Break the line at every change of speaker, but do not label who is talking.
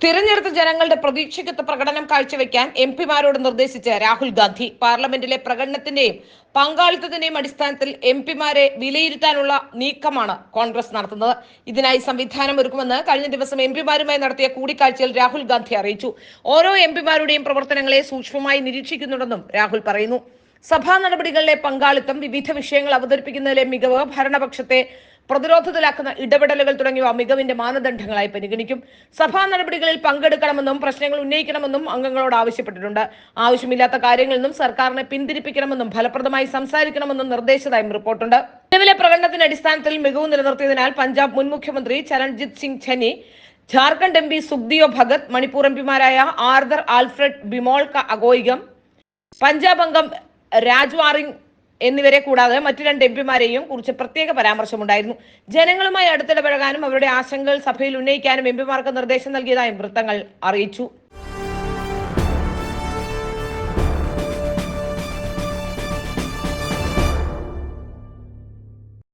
തിരഞ്ഞെടുത്ത ജനങ്ങളുടെ പ്രതീക്ഷയ്ക്കൊത്ത പ്രകടനം കാഴ്ചവെക്കാൻ എംപിമാരോട് നിർദ്ദേശിച്ച് രാഹുൽ ഗാന്ധി. പാർലമെന്റിലെ പ്രകടനത്തിന്റെയും പങ്കാളിത്തത്തിന്റെയും അടിസ്ഥാനത്തിൽ എംപിമാരെ വിലയിരുത്താനുള്ള നീക്കമാണ് കോൺഗ്രസ് നടത്തുന്നത്. ഇതിനായി സംവിധാനം ഒരുക്കുമെന്ന് കഴിഞ്ഞ ദിവസം എംപിമാരുമായി നടത്തിയ കൂടിക്കാഴ്ചയിൽ രാഹുൽ ഗാന്ധി അറിയിച്ചു. ഓരോ എംപിമാരുടെയും പ്രവർത്തനങ്ങളെ സൂക്ഷ്മമായി നിരീക്ഷിക്കുന്നുണ്ടെന്നും രാഹുൽ പറയുന്നു. സഭാ നടപടികളിലെ പങ്കാളിത്തം, വിവിധ വിഷയങ്ങൾ അവതരിപ്പിക്കുന്നതിലെ മികവ്, ഭരണപക്ഷത്തെ പ്രതിരോധത്തിലാക്കുന്ന ഇടപെടലുകൾ തുടങ്ങിയവ മികവിന്റെ മാനദണ്ഡങ്ങളായി പരിഗണിക്കും. സഭാ നടപടികളിൽ പങ്കെടുക്കണമെന്നും പ്രശ്നങ്ങൾ ഉന്നയിക്കണമെന്നും അംഗങ്ങളോട് ആവശ്യപ്പെട്ടിട്ടുണ്ട്. ആവശ്യമില്ലാത്ത കാര്യങ്ങളിൽ നിന്നും സർക്കാരിനെ പിന്തിരിപ്പിക്കണമെന്നും ഫലപ്രദമായി സംസാരിക്കണമെന്നും നിർദ്ദേശിച്ചതായും റിപ്പോർട്ടുണ്ട്. നിലവിലെ പ്രകടനത്തിന്റെ അടിസ്ഥാനത്തിൽ മികവ് നിലനിർത്തിയതിനാൽ പഞ്ചാബ് മുൻ മുഖ്യമന്ത്രി ചരൺജിത് സിംഗ് ചന്നി, ജാർഖണ്ഡ് എം പി സുഖ്ദിയോ ഭഗത്, മണിപ്പൂർ എംപിമാരായ ആർദർ ആൽഫ്രഡ് ബിമോൾക അഗോയികം, പഞ്ചാബ് അംഗം രാജ്വാറിംഗ് എന്നിവരെ കൂടാതെ മറ്റു 2 എംപിമാരെയും കുറിച്ച് പ്രത്യേക പരാമർശമുണ്ടായിരുന്നു. ജനങ്ങളുമായി അടുത്തിടപഴകാനും അവരുടെ ആശങ്കകൾ സഭയിൽ ഉന്നയിക്കാനും എംപിമാർക്ക് നിർദ്ദേശം നൽകിയതായും വൃത്തങ്ങൾ അറിയിച്ചു.